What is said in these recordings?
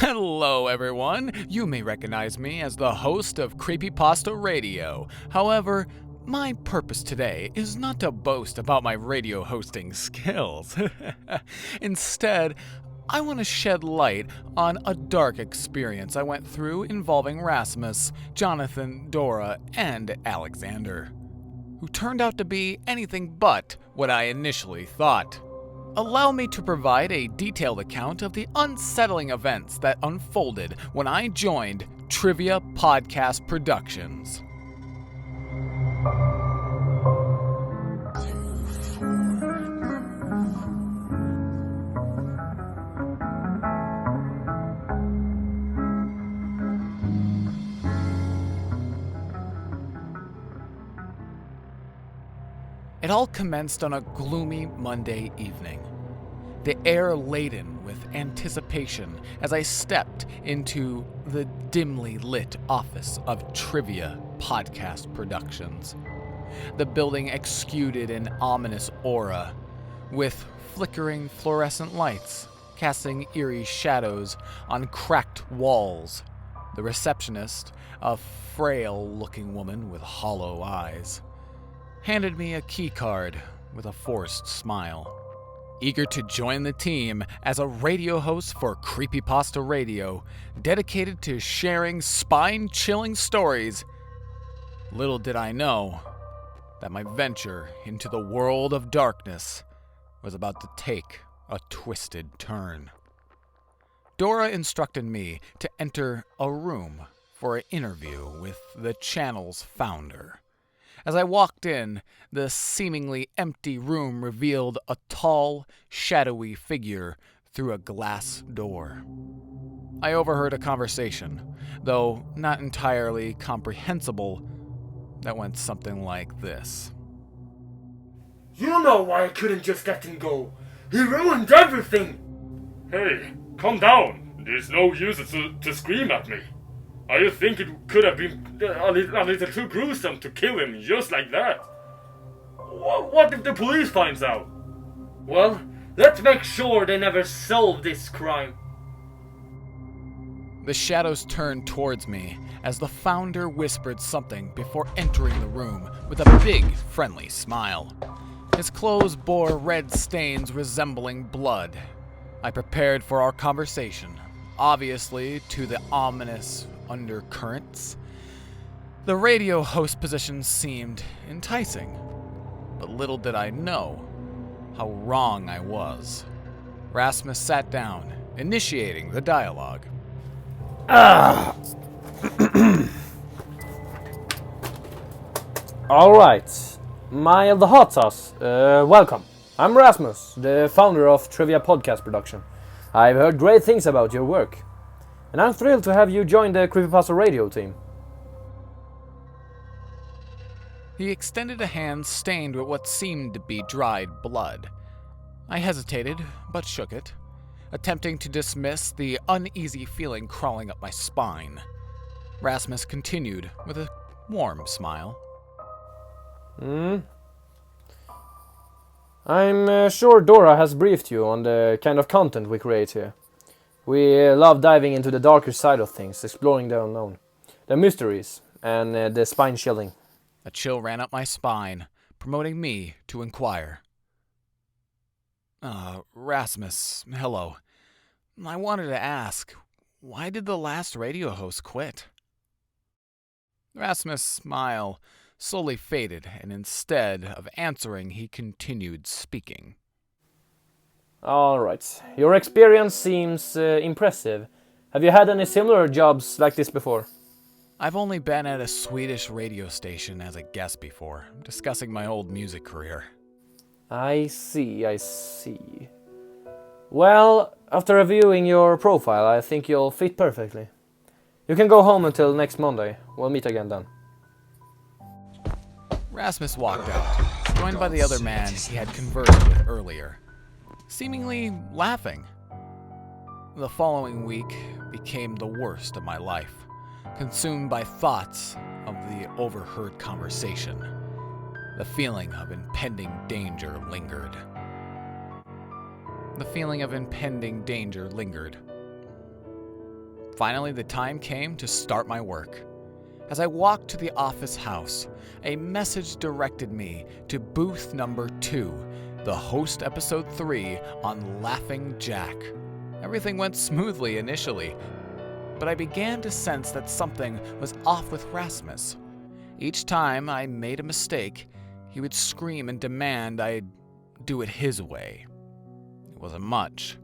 Hello, everyone. You may recognize me as the host of Creepypasta Radio. However, my purpose today is not to boast about my radio hosting skills. Instead, I want to shed light on a dark experience I went through involving Rasmus, Jonathan, Dorah, and Alexander, who turned out to be anything but what I initially thought. Allow me to provide a detailed account of the unsettling events that unfolded when I joined Trivia Podcast Productions. It all commenced on a gloomy Monday evening, the air laden with anticipation as I stepped into the dimly lit office of Trivia Podcast Productions. The building exuded an ominous aura, with flickering fluorescent lights casting eerie shadows on cracked walls. The receptionist, a frail-looking woman with hollow eyes, handed me a key card with a forced smile. Eager to join the team as a radio host for Creepypasta Radio, dedicated to sharing spine-chilling stories, little did I know that my venture into the world of darkness was about to take a twisted turn. Dorah instructed me to enter a room for an interview with the channel's founder. As I walked in, the seemingly empty room revealed a tall, shadowy figure through a glass door. I overheard a conversation, though not entirely comprehensible, that went something like this. You know why I couldn't just let him go. He ruined everything. Hey, calm down. There's no use to scream at me. I think it could have been a little too gruesome to kill him just like that. What if the police finds out? Well, let's make sure they never solve this crime. The shadows turned towards me as the founder whispered something before entering the room with a big, friendly smile. His clothes bore red stains resembling blood. I prepared for our conversation, obviously to the ominous undercurrents. The radio host position seemed enticing, but little did I know how wrong I was. Rasmus sat down, initiating the dialogue. Alright, mildhotsauce, welcome. I'm Rasmus, the founder of Trivia Podcast Production. I've heard great things about your work, and I'm thrilled to have you join the Creepypasta Radio team. He extended a hand stained with what seemed to be dried blood. I hesitated, but shook it, attempting to dismiss the uneasy feeling crawling up my spine. Rasmus continued with a warm smile. I'm sure Dorah has briefed you on the kind of content we create here. We love diving into the darker side of things, exploring the unknown, the mysteries, and the spine-chilling. A chill ran up my spine, promoting me to inquire. Rasmus, hello. I wanted to ask, why did the last radio host quit? Rasmus' smile slowly faded, and instead of answering, he continued speaking. Alright, your experience seems impressive. Have you had any similar jobs like this before? I've only been at a Swedish radio station as a guest before, discussing my old music career. I see. Well, after reviewing your profile, I think you'll fit perfectly. You can go home until next Monday. We'll meet again then. Rasmus walked out, joined by the other man he had conversed with earlier, seemingly laughing. The following week became the worst of my life, consumed by thoughts of the overheard conversation. The feeling of impending danger lingered. Finally, the time came to start my work. As I walked to the office house, a message directed me to booth number 2, the host episode 3 on Laughing Jack. Everything went smoothly initially, but I began to sense that something was off with Rasmus. Each time I made a mistake, he would scream and demand I do it his way. It wasn't much,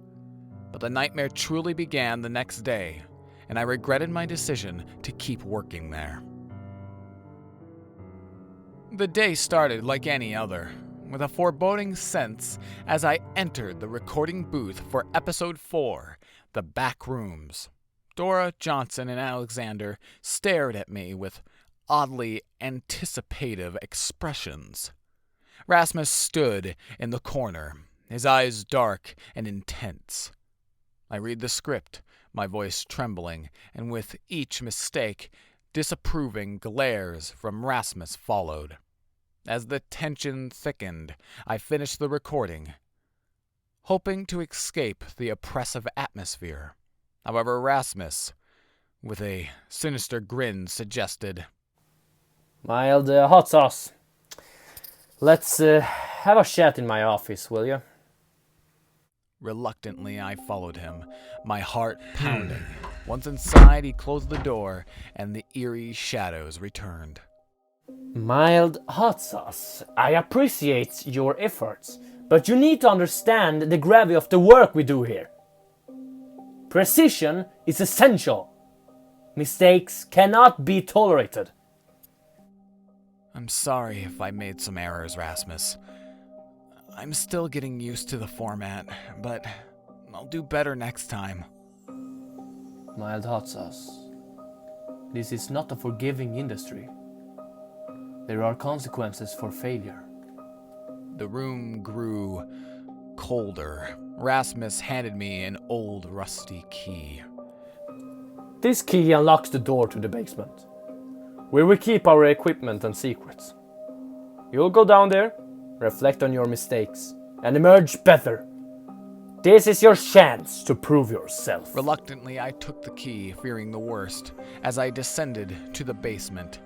but the nightmare truly began the next day, and I regretted my decision to keep working there. The day started like any other, with a foreboding sense as I entered the recording booth for episode 4, The Back Rooms. Dorah, Johnson, and Alexander stared at me with oddly anticipative expressions. Rasmus stood in the corner, his eyes dark and intense. I read the script, my voice trembling, and with each mistake, disapproving glares from Rasmus followed. As the tension thickened, I finished the recording, hoping to escape the oppressive atmosphere. However, Rasmus, with a sinister grin, suggested, Mild hot sauce. Let's have a chat in my office, will you? Reluctantly, I followed him, my heart pounding. Once inside, he closed the door, and the eerie shadows returned. Mild hot sauce. I appreciate your efforts, but you need to understand the gravity of the work we do here. Precision is essential. Mistakes cannot be tolerated. I'm sorry if I made some errors, Rasmus. I'm still getting used to the format, but I'll do better next time. Mild hot sauce. This is not a forgiving industry. There are consequences for failure. The room grew colder. Rasmus handed me an old rusty key. This key unlocks the door to the basement, where we keep our equipment and secrets. You'll go down there, reflect on your mistakes, and emerge better. This is your chance to prove yourself. Reluctantly, I took the key, fearing the worst. As I descended to the basement,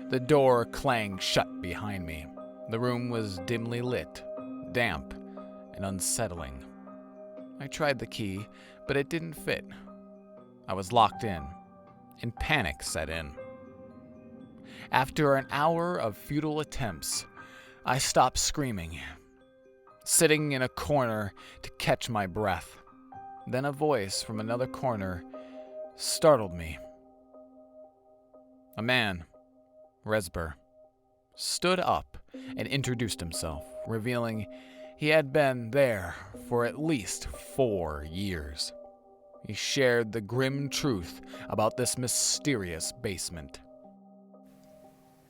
the door clanged shut behind me. The room was dimly lit, damp, and unsettling. I tried the key, but it didn't fit. I was locked in, and panic set in. After an hour of futile attempts, I stopped screaming, sitting in a corner to catch my breath. Then a voice from another corner startled me. A man, Resber, stood up and introduced himself, revealing he had been there for at least 4 years. He shared the grim truth about this mysterious basement.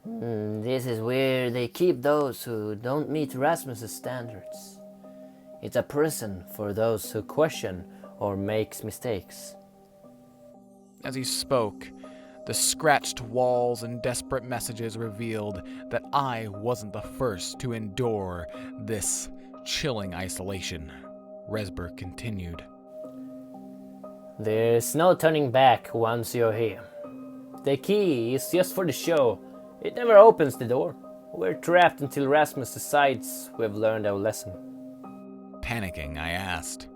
This is where they keep those who don't meet Rasmus's standards. It's a prison for those who question or makes mistakes. As he spoke, the scratched walls and desperate messages revealed that I wasn't the first to endure this chilling isolation. Resber continued. There's no turning back once you're here. The key is just for the show. It never opens the door. We're trapped until Rasmus decides we've learned our lesson. Panicking, I asked,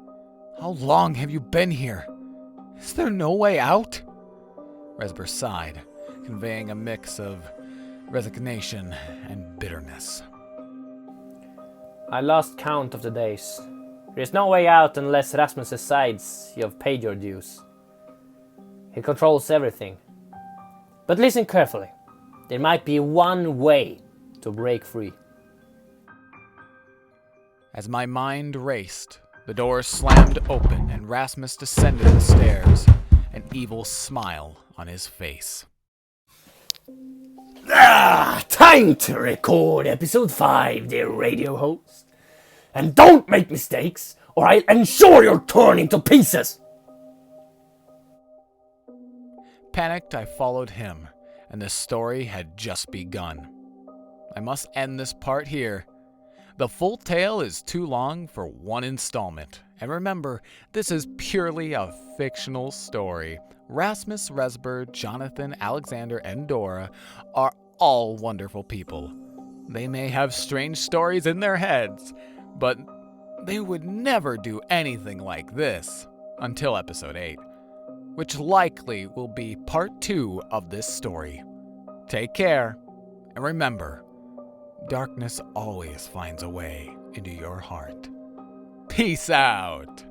"How long have you been here? Is there no way out?" Resber sighed, conveying a mix of resignation and bitterness. I lost count of the days. There's no way out unless Rasmus decides you have paid your dues. He controls everything. But listen carefully. There might be one way to break free. As my mind raced, the door slammed open and Rasmus descended the stairs, an evil smile on his face. Time to record episode 5, dear radio host. And don't make mistakes, or I'll ensure you're torn into pieces. Panicked, I followed him, and the story had just begun. I must end this part here. The full tale is too long for one installment, And remember, this is purely a fictional story. Rasmus, Resberg, Jonathan, Alexander, and Dorah are all wonderful people. They may have strange stories in their heads, but they would never do anything like this until episode 8, which likely will be part 2 of this story. Take care, and remember, darkness always finds a way into your heart. Peace out!